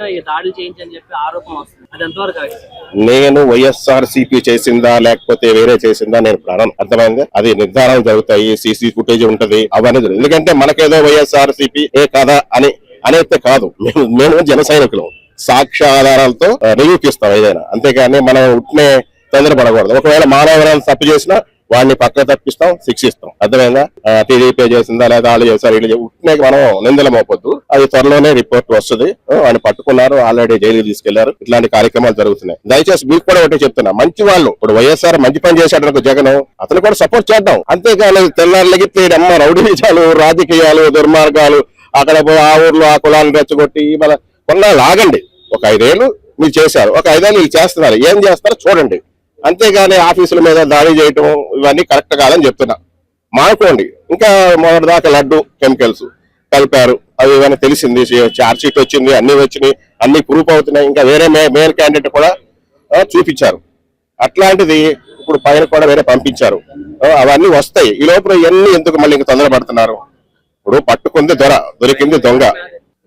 దాడులు చేయించని చెప్పి ఆరోపణ వస్తుంది. అది ఎంతవరకు నేను వైఎస్ఆర్సీపీ చేసిందా లేకపోతే వేరే చేసిందా నేను ప్రాణం అర్థమైంది. అది నిర్ధారణ జరుగుతాయి, సీసీ ఫుటేజ్ ఉంటది, అవన్నీ. ఎందుకంటే మనకేదో వైఎస్ఆర్సీపీ ఏ కదా అని అనేది కాదు. మేము జన సైనికులు సాక్ష్యాధారాలతో నిరూపిస్తాం ఏదైనా, అంతేగాని మనం ఉట్నే తొందరపడకూడదు. ఒకవేళ మానవ తప్పు చేసినా వాడిని పక్క తప్పిస్తాం, శిక్షిస్తాం. అర్థమైందా? టీడీపీ చేసిందా లేదా వాళ్ళు చేశారు వీళ్ళు ఉట్నే మనం నిందలు మోపొద్దు. అది త్వరలోనే రిపోర్ట్ వస్తుంది. వాడిని పట్టుకున్నారు, ఆల్రెడీ జైలుకి తీసుకెళ్లారు. ఇట్లాంటి కార్యక్రమాలు జరుగుతున్నాయి. దయచేసి మీకు కూడా ఒకటే చెప్తున్నా, మంచి వాళ్ళు ఇప్పుడు వైఎస్ఆర్ మంచి పని చేశాడు జగన్, అతను కూడా సపోర్ట్ చేద్దాం. అంతేగాని తెల్లారులగిట్లేడమ్మ రౌడీజాలు, రాజకీయాలు, దుర్మార్గాలు, అక్కడ పోయి ఆ ఊర్లో ఆ కులాలను రెచ్చగొట్టి మన కొన్నాళ్ళు ఆగండి. ఒక 5 ఏళ్ళు మీరు చేశారు, ఒక 5 ఏళ్ళు వీళ్ళు చేస్తున్నారు, ఏం చేస్తారో చూడండి. అంతేగాని ఆఫీసుల మీద దాడి చేయటం ఇవన్నీ కరెక్ట్ కాదని చెప్తున్నా. మానుకోండి. ఇంకా మొదటి దాకా లడ్డు కెమికల్స్ కలిపారు, అవి ఇవన్నీ తెలిసింది. చార్జ్ షీట్ వచ్చింది, అన్ని వచ్చినాయి, అన్ని ప్రూఫ్ అవుతున్నాయి. ఇంకా వేరే మేల్ క్యాండిడేట్ కూడా చూపించారు. అట్లాంటిది ఇప్పుడు పైన కూడా వేరే పంపించారు. అవన్నీ వస్తాయి. ఈ లోపల ఇవన్నీ ఎందుకు మళ్ళీ ఇంకా తొందరపడుతున్నారు? ఇప్పుడు పట్టుకుంది దొర, దొరికింది దొంగ.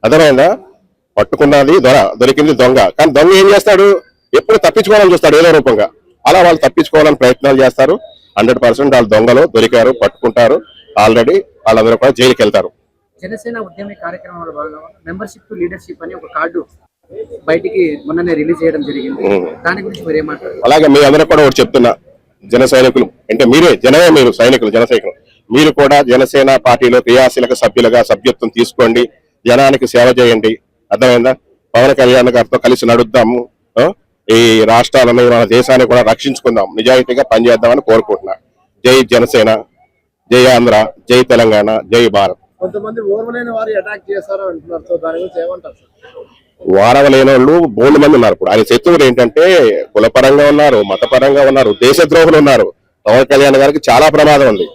అర్థమైందా? పట్టుకున్నది దొర, దొరికింది దొంగ. కానీ దొంగ ఏం చేస్తాడు? ఎప్పుడు తప్పించుకోవాలని చూస్తాడు ఏదో రూపంగా. అలా వాళ్ళు తప్పించుకోవాలని ప్రయత్నాలు చేస్తారు. 100% వాళ్ళు దొంగలు దొరికారు, పట్టుకుంటారు. ఆల్రెడీ వాళ్ళందరూ కూడా జైలుకి వెళ్తారు. జనసేన ఉద్యమ కార్యక్రమంలో భాగంగా మెంబర్షిప్ టు లీడర్షిప్ అని ఒక కార్డు బయటికి మొన్ననే రిలీజ్ చేయడం జరిగింది. దాని గురించి మీరు ఏమంటారు? అలాగే మీ అందరూ కూడా ఒకటి చెప్తున్నా, జన సైనికులు అంటే మీరే జనమే, మీరు సైనికులు, జన సైనికులు. మీరు కూడా జనసేన పార్టీలో క్రియాశీలక సభ్యులుగా సభ్యత్వం తీసుకోండి, జనానికి సేవ చేయండి. అర్థమైందా? పవన్ కళ్యాణ్ గారితో కలిసి నడుద్దాము, ఈ రాష్ట్రాలను మన దేశాన్ని కూడా రక్షించుకుందాం, నిజాయితీగా పనిచేద్దామని కోరుకుంటున్నా. జై జనసేన, జై ఆంధ్ర, జై తెలంగాణ, జై భారత్. కొంతమంది ఓర్వలేని వారు అటాక్ చేశారు అంటున్నారు. సో దాని గురించి ఏమంటారు? వారవలేని వాళ్ళు బోల్డ్ మంది ఉన్నారు. ఇప్పుడు ఆయన శత్రువులు ఏంటంటే కులపరంగా ఉన్నారు, మతపరంగా ఉన్నారు, దేశద్రోహులు ఉన్నారు. పవన్ కళ్యాణ్ గారికి చాలా ప్రమాదం ఉంది.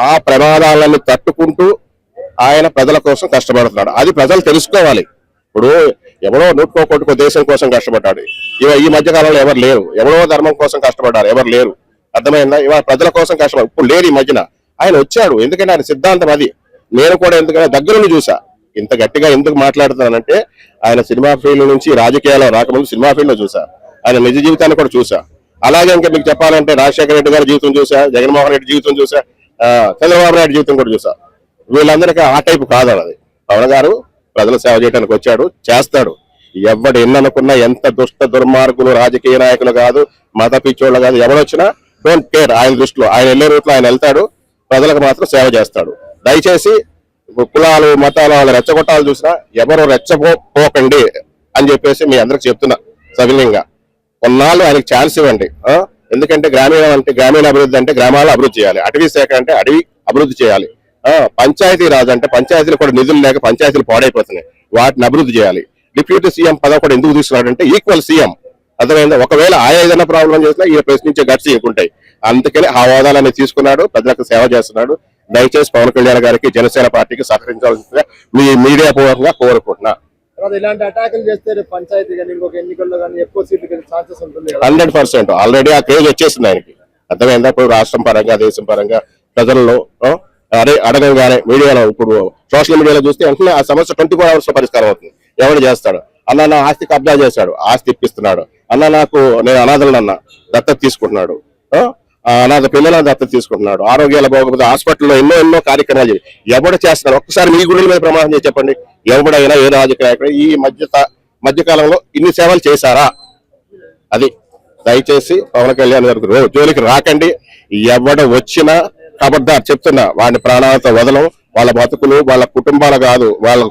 ఆ ప్రమాదాలను తట్టుకుంటూ ఆయన ప్రజల కోసం కష్టపడుతున్నాడు. అది ప్రజలు తెలుసుకోవాలి. ఇప్పుడు ఎవరో నూటుకో కొట్టుకో దేశం కోసం కష్టపడ్డాడు. ఈ మధ్య కాలంలో ఎవరు లేరు. ఎవరో ధర్మం కోసం కష్టపడ్డారు, ఎవరు లేరు. అర్థమైందా? ఇవాళ ప్రజల కోసం కష్టపడి ఇప్పుడు లేరు. ఈ మధ్యన ఆయన వచ్చాడు. ఎందుకంటే ఆయన సిద్ధాంతం అది. నేను కూడా ఎందుకంటే దగ్గరుండి చూసా. ఇంత గట్టిగా ఎందుకు మాట్లాడుతున్నానంటే ఆయన సినిమా ఫీల్డ్ నుంచి రాజకీయాల్లో రాకముందు సినిమా ఫీల్డ్ లో చూసా, ఆయన నిజ జీవితాన్ని కూడా చూసా. అలాగే ఇంకా మీకు చెప్పాలంటే రాజశేఖర రెడ్డి గారి జీవితం చూసా, జగన్మోహన్ రెడ్డి జీవితం చూసా, చంద్రబాబు నాయుడు జీవితం కూడా చూసా. వీళ్ళందరికీ ఆ టైపు కాదన్నది. పవన్ గారు ప్రజల సేవ చేయడానికి వచ్చాడు, చేస్తాడు. ఎవడు ఎన్ననుకున్నా, ఎంత దుష్ట దుర్మార్గులు రాజకీయ నాయకులు కాదు, మత పిచ్చోళ్ళు కాదు, ఎవడొచ్చినా డోంట్ కేర్. ఆయన దృష్టిలో ఆయన వెళ్ళే రూట్లో ఆయన వెళ్తాడు, ప్రజలకు మాత్రం సేవ చేస్తాడు. దయచేసి కులాలు మతాలు వాళ్ళు రెచ్చగొట్టాలు చూసినా ఎవరు రెచ్చపోకండి అని చెప్పేసి మీ అందరికి చెప్తున్నా సవినయంగా. కొన్నాళ్ళు ఆయనకి ఛాన్స్ ఇవ్వండి. ఎందుకంటే గ్రామీణ అభివృద్ధి అంటే గ్రామాలు అభివృద్ధి చేయాలి, అటవీ శాఖ అంటే అడవి అభివృద్ధి చేయాలి, పంచాయతీ రాజు అంటే పంచాయతీలు కూడా నిధులు లేక పంచాయతీలు పాడైపోతున్నాయి, వాటిని అభివృద్ధి చేయాలి. డిప్యూటీ సీఎం పదవి కూడా ఎందుకు తీసుకున్నాడంటే ఈక్వల్ సీఎం. అర్థమైందా? ఒకవేళ ఏదైనా ప్రాబ్లం చేసినా ఈ ప్రశ్నించే గట్స్ ఉంటాయి. అందుకని ఆ హోదాలని తీసుకున్నాడు, ప్రజలకు సేవ చేస్తున్నాడు. దయచేసి పవన్ కళ్యాణ్ గారికి, జనసేన పార్టీకి సహకరించాల్సిందిగా మీ మీడియా పూర్వకంగా కోరుకుంటున్నా. ఇలాంటి అటాకులు చేస్తే పంచాయతీ కానీ ఇంకొక ఎన్నికల్లో కానీ ఎక్కువ సీట్లు ఛాన్సెస్ ఉంటుంది. 100% ఆల్రెడీ ఆ క్రేజ్ వచ్చేసింది ఆయనకి. అర్థమైందా? ఇప్పుడు రాష్ట్రం పరంగా, దేశం పరంగా ప్రజల్లో అడగంగానే మీడియాలో, ఇప్పుడు సోషల్ మీడియాలో చూస్తే వెంటనే ఆ సమస్య 24 hours లో పరిష్కారం అవుతుంది. ఎవరు చేస్తాడు? అన్న నా ఆస్తి కబ్జా చేశాడు, ఆస్తి ఇప్పిస్తున్నాడు. అన్న నేను అనాథలనన్నా దత్తత తీసుకుంటున్నాడు, అనాథ పిల్లలను దత్తత తీసుకుంటున్నాడు. ఆరోగ్యాల బాగోకపోతే హాస్పిటల్లో ఎన్నో కార్యక్రమాలు ఎవడు చేస్తున్నాడు? ఒక్కసారి మీ గుండెల మీద ప్రమాణం చేసి చెప్పండి. ఎవడైనా ఏ రాజకీయ ఈ మధ్యకాలంలో ఇన్ని సేవలు చేశారా? అది దయచేసి పవన్ కళ్యాణ్ గారికి జోలికి రాకండి. ఎవడు వచ్చినా ఖబర్దార్ చెప్తున్నా, వాడిని ప్రాణాలతో వదలం. వాళ్ళ బతుకులు, వాళ్ళ కుటుంబాలు కాదు, వాళ్ళ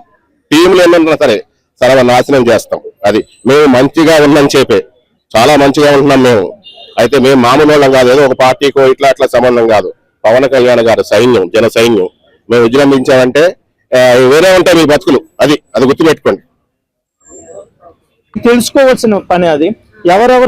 టీంలు ఏమన్నా సరే సర్వనాశనం చేస్తాం. అది మేము మంచిగా ఉన్నాం చెప్పే, చాలా మంచిగా ఉంటున్నాం మేము. అయితే మేము మామూలు వాళ్ళం కాదు, ఏదో ఒక పార్టీకో అట్లా సంబంధం కాదు. పవన్ కళ్యాణ్ గారు సైన్యం, జన సైన్యం. మేము విజృంభించామంటే వేరే ఉంటాయి మీ బతుకులు. అది గుర్తుపెట్టుకోండి. తెలుసుకోవాల్సిన పని అది. ఎవరెవరు